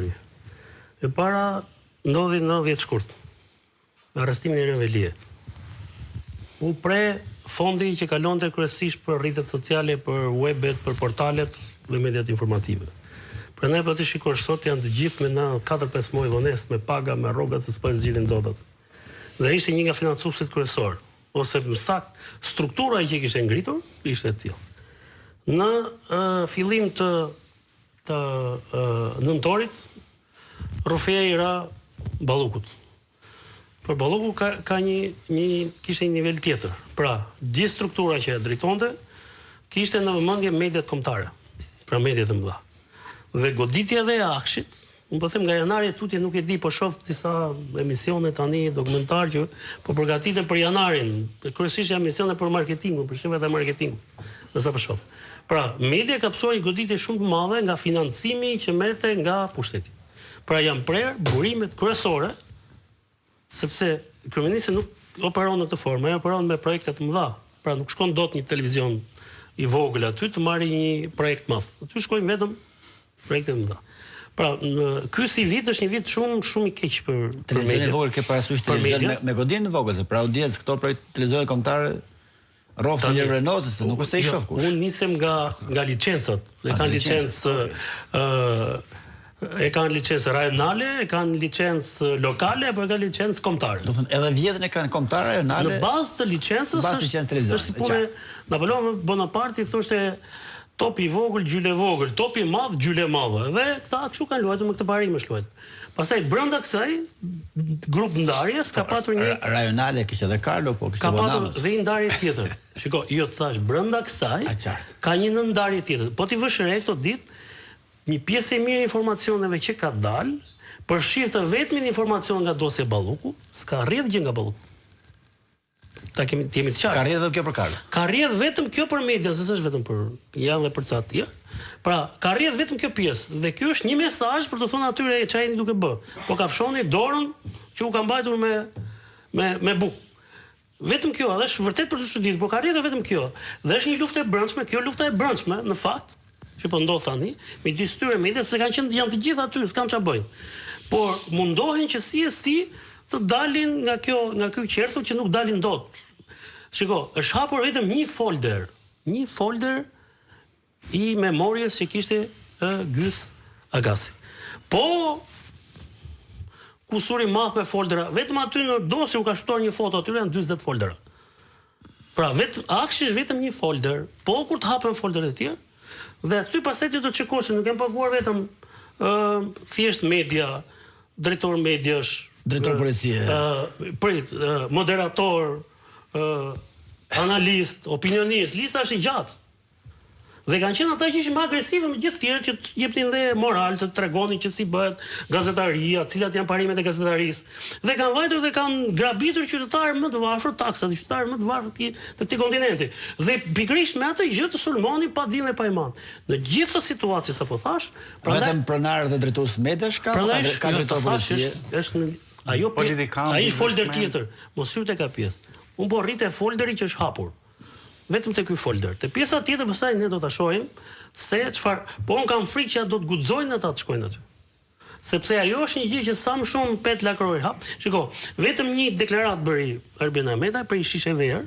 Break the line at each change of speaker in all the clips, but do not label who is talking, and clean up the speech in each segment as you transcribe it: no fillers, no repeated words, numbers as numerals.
Shqipëri. E para ndodhi në 10 shkurt. Arrestimin e Reveliet. U pre fondi që kalonte kryesisht për rrjetet sociale, për webet, për portalet dhe mediat informative. Prandaj po ti shikosh sot janë të gjithë me 4-5 muaj vonesë, me paga, me rrogat se s'po zgjidhin dot atë. Dhe ishte një nga financuesit kryesor, ose më saktë struktura që kishte ngritur ishte e tillë. Në fillim të nëntorit, Rufeja i ra Ballukut. Por Balluku kishte një nivel tjetër. Pra, gjithë struktura që e drejtonte kishte në vëmendje mediat kombëtare, pra mediat e mëdha. Dhe goditja dhe e Akshit, unë po them nga janari tutje nuk e di, po shoh disa emisione tani dokumentar që po përgatiten për janarin, kryesisht janë emisione për marketingun, për shembull edhe marketingun. Dhe sa po shoh. Pra, media ka pësuar një goditje shumë të madhe nga financimi që merrte nga pushteti. Pra janë prerë burimet kryesore, sepse kryeministri nuk operon në këtë formë, ai operon me projekte të mëdha. Pra nuk shkon dot një televizion i vogël aty të marrë një projekt të madh. Aty shkojnë vetëm projekte të mëdha. Pra, ky si vit është një vit shumë i keq për
televizion i vogël, ke parasysh televizion me godinë të vogël, pra audiencë këto televizione kombëtare rrofën e Renault-s, se nuk është se i shoh kush.
Unë nisem nga licencat. E kanë licencë rajonale, e kanë licencë lokale, apo e kanë licencë kombëtare.
Do të thënë edhe vjetën e kanë kombëtare rajonale.
Në bazë të licencës është si punë Napoleon Bonaparte thoshte topi i vogël, gjyle vogël, topi i madh, gjyle madhe. Dhe këta kështu kanë luajtur me këtë parim është luajtur. Pastaj brenda kësaj grup ndarjes ka patur një
rajonale, kishte edhe Karlo, po kishte
Bonamës. Ka patur dhe një ndarje tjetër. Shiko, jo të thash brenda kësaj ka një ndarje tjetër. Po ti vësh re këto ditë një pjesë e mirë informacioneve që ka dalë, përfshirë të vetmin informacion nga dosja Balluku, s'ka rrjedh gjë nga Balluku. Ta jemi të qartë.
Ka rrjedh edhe kjo për Karlo.
Ka rrjedh vetëm kjo për media, se s'është vetëm për janë dhe për ca të tjerë. Pra, ka rrjedh vetëm kjo pjesë, dhe ky është një mesazh për të thënë atyre çfarë duke bë. Po ka fshoni dorën që u ka mbajtur me bukë. Vetëm kjo, edhe është vërtet për të çuditur, por ka rrjedhur vetëm kjo. Dhe është një luftë e brendshme, kjo lufta e brendshme në fakt që po ndodh tani, me gjithë këtyre mediat se janë të gjithë aty, s'kan ç'a bëjnë. Por mundohen që si të dalin nga ky qerthull që nuk dalin dot. Shiko, është hapur vetëm një folder i memorjes që kishte Gjys Agasi. Po kusuri madh me foldera, vetëm aty në dosje u ka shtuar një foto, aty janë 40 foldera. Pra Akshi është vetëm një folder, po kur të hapen folderet e tjerë, dhe aty pastaj ti do të çikosh, nuk kanë paguar vetëm thjesht media, drejtor mediash,
drejtor policie,
moderator, analist, opinionist, lista është e gjatë. Dhe kanë qenë ata që ishin më agresive me gjithë tjerë që të jepnin dhe moral, të tregonin që si bëhet gazetaria, cilat janë parimet e gazetarisë. Dhe kanë vajtur dhe kanë grabitur qytetarë më të varfër, taksat, qytetarë më të varfër të këtij kontinenti. Dhe pikërisht me atë gjë të sulmoni pa dimë e pa iman. Në gjithë këtë situatë sapo thash,
vetëm pronar dhe drejtues mediash ka drejtor policie.
Është ajo ai folder tjetër. Mos hyrte ka pjesë. Unë po rritë folderi që është hapur. Vetëm te ky folder. Te pjesa tjetër pastaj ne do ta shohim se çfarë, po un kam frikë që do të guxojnë ata të shkojnë aty. Sepse ajo është një gjë që sa më shumë pet lakroi hap. Shiko, vetëm një deklaratë bëri Erben Ameta për shishe verë.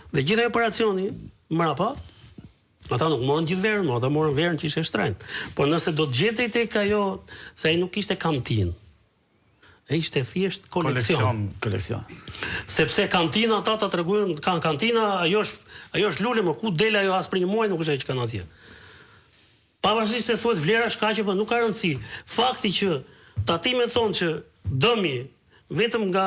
Dhe gjithë operacioni mbrapa, ata nuk morën gjithë verën, ata morën verën që ishte shtrenjtë. Po nëse do të gjetej tek ajo, se ai nuk kishte kantinë. E ishte thjesht koleksion. Sepse kantina ata ta tregojnë, kanë kantina, ajo është lule, më ku del ajo as për një muaj nuk është ai që kanë atje. Pavarësisht se thuhet vlera shkaqe, po nuk ka rëndësi. Fakti që tatimet thonë që dëmi vetëm nga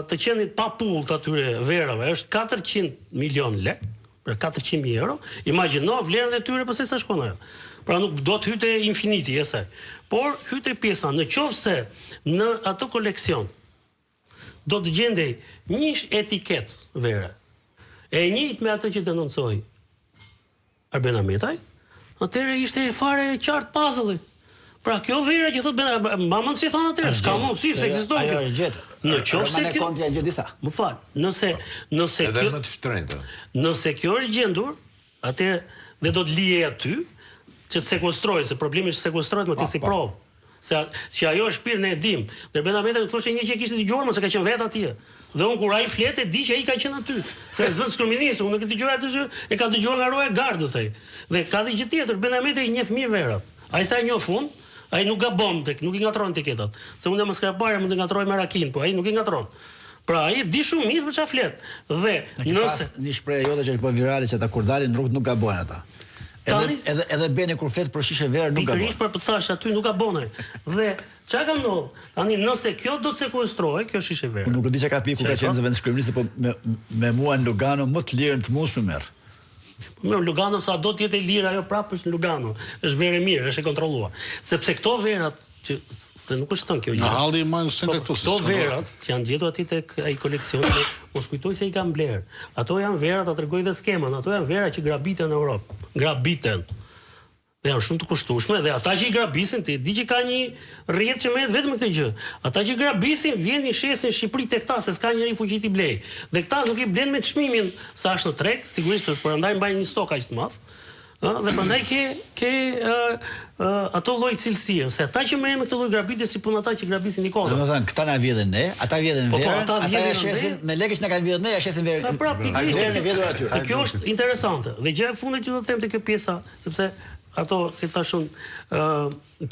të qenit pa pull të atyre verave është 400 milion lekë, për 400.000 euro. Imagjino vlerën e tyre pse sa shkon ajo. Pra nuk do të hyte infiniti e saj. Por hyte pjesa, në qoftë se në atë koleksion do të gjendej një etiketë vere e njëjtë me atë që denoncoi Erben Ametaj, atëherë ishte fare qartë puzzle-i. Pra kjo vera që thotë mamën si thonë atëherë, s'ka mundësi se ekziston.
Ajo është gjetur.
Në qoftë se kjo
konti janë disa.
Më fal, nëse
edhe
kjo
më të shtrenjtë.
Nëse kjo është gjendur, atëherë dhe do të lihej aty që të sekuestrojë, se problemi është sekuestrohet më të si provë. që ajo është pirë në e dim. Dhe Brenda Meta më thoshte një që e kishte dëgjuar, mos e ka qenë vet atje. Dhe unë kur ai flet e di që ai ka qenë aty. Se s'vën skriminis, unë nuk e dëgjoj atë që e ka dëgjuar nga roja gardës ai. Dhe ka dhe gjë tjetër, Brenda Meta i njeh mirë verat. Ai sa e njeh fund, ai nuk gabon tek, nuk i ngatron etiketat. Se unë më skrapare mund të ngatroj me rakin, po ai nuk i ngatron. Pra ai di shumë mirë për çfarë flet. Dhe nëse
një shprehje jote që është bërë virale që ata kur dalin në rrugë nuk gabojnë ata. Edhe Beni kur flet për shishe verë nuk gabon.
Pikërisht për të thashë aty nuk gabon ai. Dhe çka ka ndodhur? Tani nëse kjo do të sekuestrohej, kjo shishe verë.
Nuk e di çka ka piku ka qenë zëvendës kryeministit, po me mua në Lugano më të lirën të mundshme merr.
Po Lugano sa do të jetë e lirë ajo prapë është në Lugano. Është verë e mirë, është e kontrolluar. Sepse këto verat që se nuk është thënë kjo gjë.
Në halli i majnë së këtu.
Këto verat që janë gjetur aty tek ai koleksioni, mos kujtoj se i kanë bler. Ato janë vera, ta tregoj dhe skemën, ato janë vera që grabiten në Europë. Grabiten. Dhe janë shumë të kushtueshme dhe ata që i grabisin, ti di që ka një rrjet që merret vetëm këtë gjë. Ata që grabisin vjen i shesin në Shqipëri tek ta se s'ka njëri fuqi ti blej. Dhe këta nuk i blen me çmimin sa është në treg, sigurisht prandaj mbajnë një stok aq të madh. Dhe prandaj ke ato lloj cilësie, se ata që merren me këtë lloj grabitje si pun ata që grabisin Nikola.
Domethënë, këta na vjedhin ne, ata vjedhin verën, ata ja shesin me lekë që na kanë vjedhur ne, ja shesin verën.
Pra pikërisht
vjedhur aty.
Dhe kjo është interesante. Dhe gjëja e fundit që do të them te kjo pjesa, sepse ato, si thashun,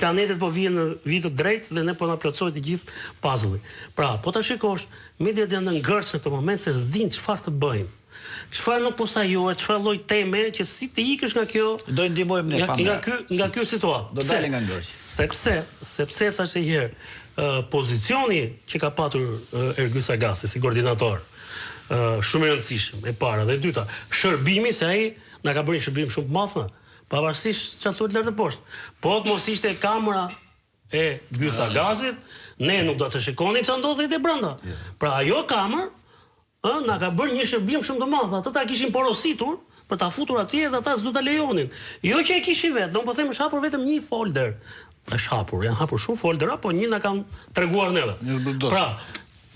kanetet po vijnë në vit të drejtë dhe ne po na plotësohet i gjithë puzzle-i. Pra, po ta shikosh, mediat janë në ngërç në këtë moment se s'din çfarë të bëjnë. Çfarë nuk posajohet, çfarë lloj teme që si të ikësh nga kjo
do ndihmojmë ne pa.
Nga ky situatë.
Do dalë nga ngërç.
Sepse thashë herë, pozicioni që ka patur Ergy Sagasi si koordinator, shumë i rëndësishëm e para dhe e dyta, shërbimi se ai na ka bërë një shërbim shumë të madh, pavarësisht çfarë thuhet lart e poshtë. Po të mos ishte kamera e Ergy Sagasit, ne nuk do të shikonim çfarë ndodhej te brenda. Pra ajo kamerë na ka bërë një shërbim shumë të madh. Ata ta kishin porositur për ta futur atje dhe ata s'do ta lejonin. Jo që e kishin vetë, do të them është hapur vetëm një folder. Është hapur, janë hapur shumë foldera, po një na kanë treguar neve. Pra,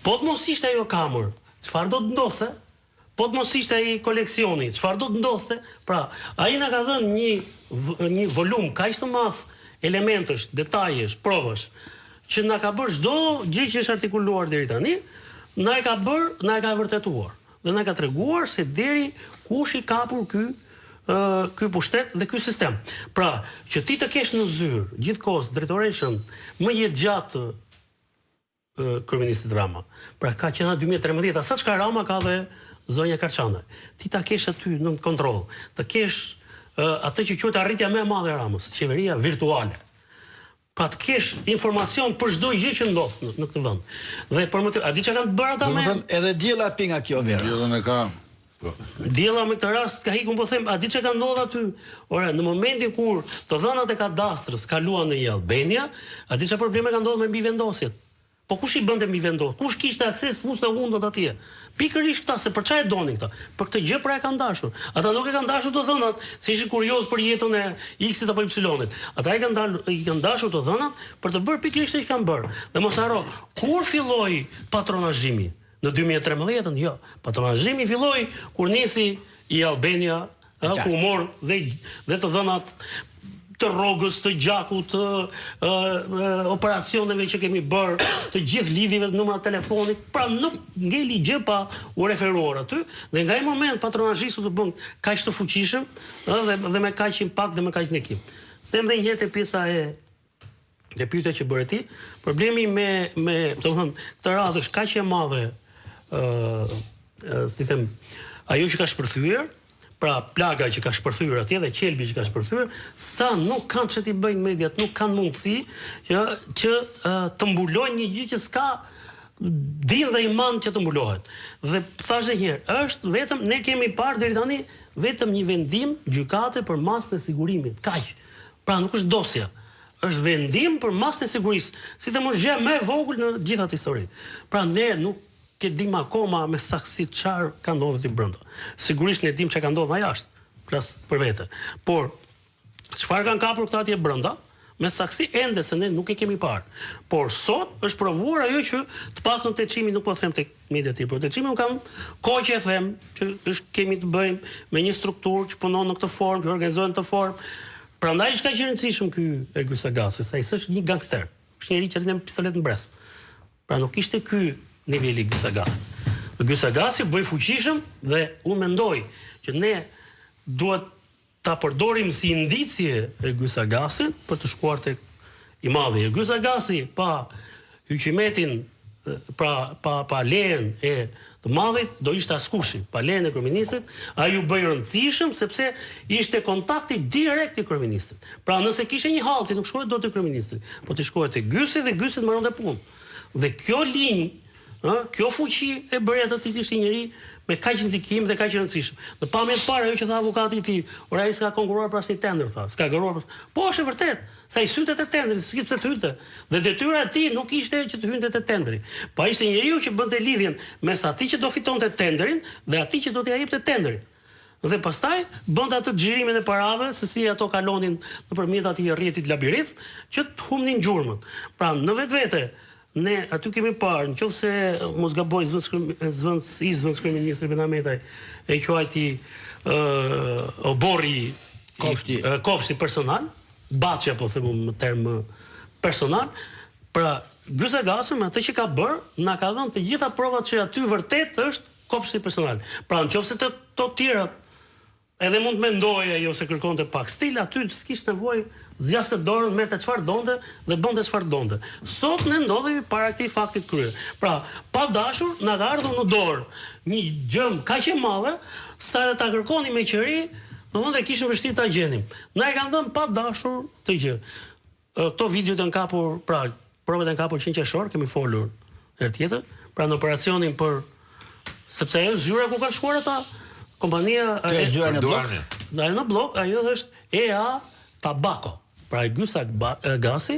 po të mos ishte ajo kamerë, çfarë do të ndodhte? Po të mos ishte ai koleksioni, çfarë do të ndodhte? Pra, ai na ka dhënë një volum kaq të madh elementesh, detajesh, provash, që na ka bërë çdo gjë që është artikuluar deri tani. Na e ka vërtetuar dhe na ka treguar se deri kush i kapur ky pushtet dhe ky sistem. Pra, që ti të kesh në zyrë gjithkohës drejtoreshën më jetë gjatë kryeministit Rama. Pra ka qenë 2013, sa çka Rama ka dhe zonja Karçane. Ti ta kesh aty në kontroll, të kesh atë që quhet arritja më e madhe e Ramës, qeveria virtuale. Pa të kesh informacion për çdo gjë që ndodh në këtë vend. Dhe për më a di çka kanë bërë ata me?
Domethënë edhe diella pi nga kjo vera.
Diellën e ka.
Diella me këtë rast ka ikun, po them, a di çka ka ndodhur aty? Ora, në momentin kur të dhënat e kadastrës kaluan në Albania, a di çka probleme ka ndodhur me mbivendosjet? Po kush i bënte mbivendosje? Kush kishte akses fusta hundët atje? Pikërisht këta, se për çfarë donin këta? Për këtë gjë pra e kanë dashur. Ata nuk e kanë dashur të dhënat, se ishin kurioz për jetën e X-it apo Y-it. Ata i kanë dashur të dhënat për të bërë pikërisht çka kanë bërë. Dhe mos haro, kur filloi patronazhimi? Në 2013, jo. Patronazhimi filloi kur nisi i Albania, ku mor dhe të dhënat të rrogës, të gjakut, të operacioneve që kemi bërë, të gjithë lidhjeve, numra telefonit, pra nuk ngeli gjë pa u referuar aty, dhe nga ai moment patronazhistu të bën kaq të fuqishëm, dhe me kaq impakt dhe me kaq ndjekim. Them edhe një herë te pjesa e pyetja që bëre ti, problemi me domethënë këtë radhë është kaq e madhe, si them, ajo që ka shpërthyer. Pra plaga që ka shpërthyer atje dhe qelbi që ka shpërthyer, sa nuk kanë çeti bëjnë mediat, nuk kanë mundësi që të mbulojnë një gjë që s'ka din dhe iman që të mbulohet. Dhe thashë herë, është vetëm ne kemi parë deri tani vetëm një vendim gjykate për masën e sigurimit, kaq. Pra nuk është dosja. Është vendim për masën e sigurisë, si të mos gjë më e vogël në gjithë atë histori. Pra ne nuk që dim akoma me saksi çfarë ka ndodhur ti brenda. Sigurisht ne dim çka ka ndodhur jashtë, plas për vete. Por çfarë kanë kapur këta atje brenda, me saksi ende se ne nuk e kemi parë. Por sot është provuar ajo që të paktën te çimi nuk po them tek mediat e por te çimi un kam kohë që e them që kemi të bëjmë me një strukturë që punon në këtë formë, që organizohen në këtë formë. Prandaj është kaq i rëndësishëm ky Ergy Sagasi, sa ai është një gangster. është njëri që lënë pistolet në bres. Pra nuk ishte ky niveli Gysagasi. Gysagasi bëj fuqishëm dhe unë mendoj që ne duhet ta përdorim si indicje e Gysagasit për të shkuar tek i madhi. Gysagasi pa hyqimetin, pa lejen e të madhit, do ishte askushi. Pa lejen e kryeministit, ai u bëj rëndësishëm sepse ishte kontakti direkt i kryeministit. Pra nëse kishte një hallti, nuk shkohej dot te kryeministri, po të shkohej te Gysi dhe Gysi të mbaronte punë. Dhe kjo linjë, kjo fuqi e bëri atë të ishte njëri me kaq ndikim dhe kaq rëndësishëm. Në pamjen e parë ajo që tha avokati i tij, ora ai s'ka konkuruar për asnjë tender, tha. S'ka garuar. Po është e vërtet. Sa i synte te tendri, s'kishte të hynte. Dhe detyra e tij nuk ishte që të hynte te tendri. Po ai ishte njeriu që bënte lidhjen mes atij që do fitonte tenderin dhe atij që do t'ia jepte tenderin. Dhe pastaj bënte atë xhirimin e parave se si ato kalonin nëpërmjet atij rrjetit labirint që të humnin gjurmën. Pra në vetvete ne aty kemi parë, nëse mos gaboj zëvendës kryeministri Benametaj e quajti oborri kopshti personal, Baçi apo them në term personal, pra Gysagasi me atë që ka bërë, na ka dhënë të gjitha provat që aty vërtet është kopshti personal. Pra nëse të tjerat edhe mund të mendojë ajo se kërkonte pak stil, aty s'kishte nevojë, zgjaste dorën, merrte çfarë donte dhe bënte çfarë donte. Sot ne ndodhemi para këtij fakti të kryer. Pra, pa dashur na ka ardhur në dorë një gjëm kaq e madhe sa edhe ta kërkoni me qeri, domethënë kishim vështirë ta gjenim. Na e kanë dhënë pa dashur të gjë. Këto videot janë kapur, pra, provat janë kapur 100 qershor, kemi folur herë tjetër, pra në operacionin për sepse ajo zyra ku kanë shkuar ata kompania
e zyra në blok.
Në blok ajo është EA Tabako. Pra e Gysagasi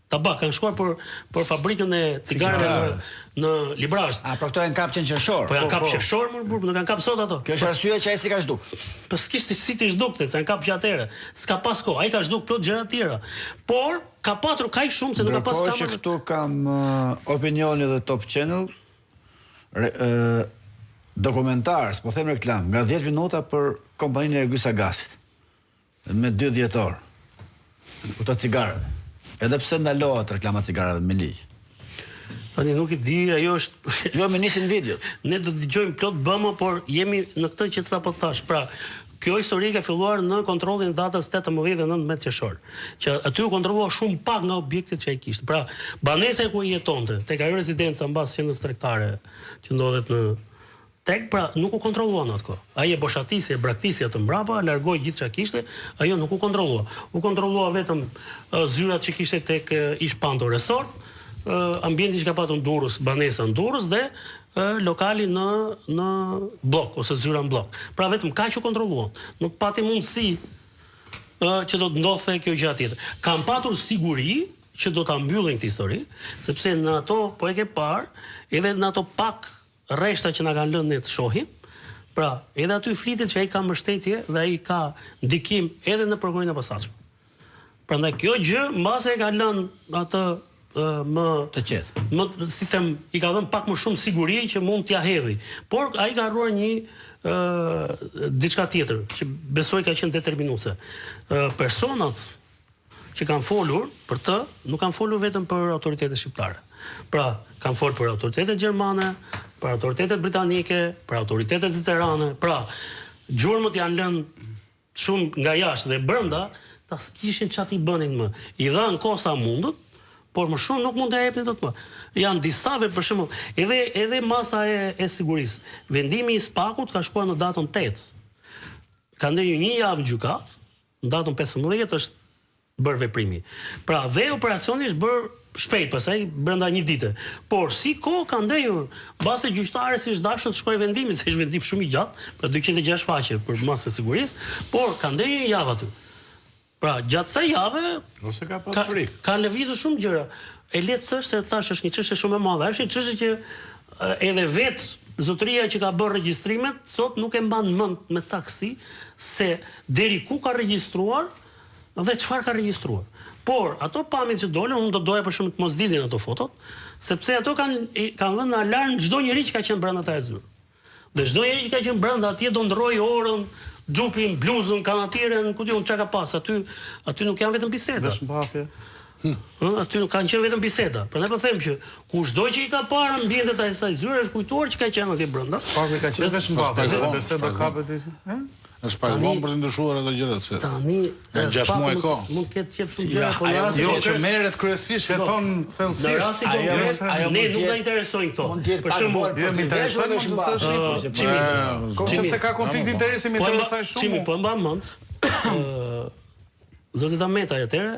Tabak kanë shkuar për fabrikën e cigareve në Librazh.
A për këto janë kap qershor.
Po janë kap qershor, nuk kanë kap sot ato.
Kjo është arsyeja që ai si ka zhduk.
Po s'kishte si të zhdukte, se janë kap gjatere. S'ka pas kohë, ai ka zhduk plot gjëra të tjera. Por ka patur kaq shumë se nuk ka pas
kamerë. Që këtu kam opinioni dhe Top Channel dokumentar, s'po them reklam, nga 10 minuta për kompaninë e Gysagasit. Me 2 dhjetor. Këto cigareve. Edhe pse ndalohet reklama cigareve me ligj.
Tani nuk i di, ajo është
jo me nisin videot.
Ne do të dëgjojmë plot bëmë, por jemi në këtë që sapo thash. Pra, kjo histori ka filluar në kontrollin e datës 18 dhe 19 qershor, që aty u kontrollua shumë pak nga objektet që ai kishte. Pra, banesa ku i jetonte, tek ajo rezidenca mbas qendrës tregtare që ndodhet në tek, pra nuk u kontrolluan atë. Ai e boshatisi, e braktisi atë mbrapa, largoi gjithë çka kishte, ajo nuk u kontrollua. U kontrollua vetëm zyrat që kishte tek Ish Panto Resort, ambienti që ka patur Durrës, banesa në Durrës dhe lokali në blok ose zyra në blok. Pra vetëm kaq u kontrolluan. Nuk pati mundësi që do të ndodhte kjo gjë tjetër. Kam patur siguri që do ta mbyllin këtë histori, sepse në ato po e ke parë, edhe në ato pak rreshta që na kanë lënë ne të shohim. Pra, edhe aty flitet që ai ka mbështetje dhe ai ka ndikim edhe në prokurorin e posaçëm. Prandaj kjo gjë mbase e ka lënë atë më
të qetë.
Më si them, i ka dhënë pak më shumë siguri që mund t'ia hedhi. Por ai ka harruar një diçka tjetër, që besoj ka qenë determinuese. Personat që kanë folur për të, nuk kanë folur vetëm për autoritetet shqiptare. Pra, kanë folur për autoritetet gjermane, për autoritetet britanike, për autoritetet zvicerane. Pra, gjurmët janë lënë shumë nga jashtë dhe brenda, ta s'kishin çfarë i bënin më. I dhanë kohë sa mundët, por më shumë nuk mund të jepnin dot më. Janë disave për shembull, edhe masa e sigurisë. Vendimi i Spakut ka shkuar në datën 8. Ka ndërhyr një javë gjykat, në datën 15 është bërë veprimi. Pra, dhe operacioni është bërë shpejt, pastaj brenda një dite. Por si kohë ka ndejur, mbase gjyqtari si dashur të shkojë vendimi, se është vendim shumë i gjatë, pra 206 faqe për masë sigurisë, por ka ndejur një javë aty. Pra, gjatë sa jave
ose ka pas frikë.
Ka lëvizur shumë gjëra. E letë s'është, thash, është një çështje shumë e madhe. Është një çështje që edhe vetë zotëria që ka bërë regjistrimet sot nuk e mban mend me saktësi se deri ku ka regjistruar dhe çfarë ka regjistruar. Por ato pamjet që dolën, unë do doja për shkak të mos dilin ato fotot, sepse ato kanë vënë në alarm çdo njeri që ka qenë brenda atij zyre. Dhe çdo njeri që ka qenë brenda atje do ndroi orën, xhupin, bluzën, kanatiren, ku diun çka ka pas aty. Aty nuk janë vetëm biseda.
Veshmbathje.
Aty kanë qenë vetëm biseda. Prandaj po them që kushdo që i ka parë ambientet e saj zyre është kujtuar që ka qenë atje brenda.
Pak ka qenë vetëm Mbappé, biseda kapet ti. Është pak vonë për të ndryshuar ato gjërat.
Tani
6 muaj ka.
Mund të ketë qef shumë gjëra, por
jo që merret kryesisht heton thellësisht.
Ne nuk na interesojnë këto. Për shembull,
jo më interesojnë se ka konflikt interesi me interesoj shumë.
Çimi, po mbam mend. Zoti Dameta atëre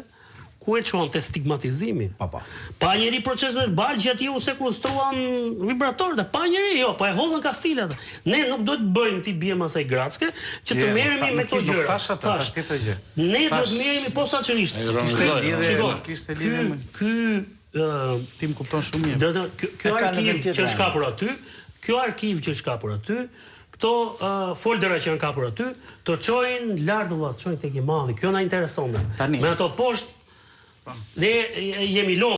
ku e çon te stigmatizimi. Pa njëri proces verbal gjatë u sekustruan vibrator, pa njëri, jo, pa e hodhën kastilat. Ne nuk do të bëjmë ti bie masaj Gracke që të merremi me këto gjëra.
Tash tjetër gjë.
Ne do të merremi posaçërisht.
Kishte lidhje.
Ky
tim kupton shumë mirë.
Ky arkiv që është kapur aty, këto foldera që janë kapur aty, të çojnë lart valla, të çojnë tek i madhi. Kjo na intereson. Me ato poshtë ne jemi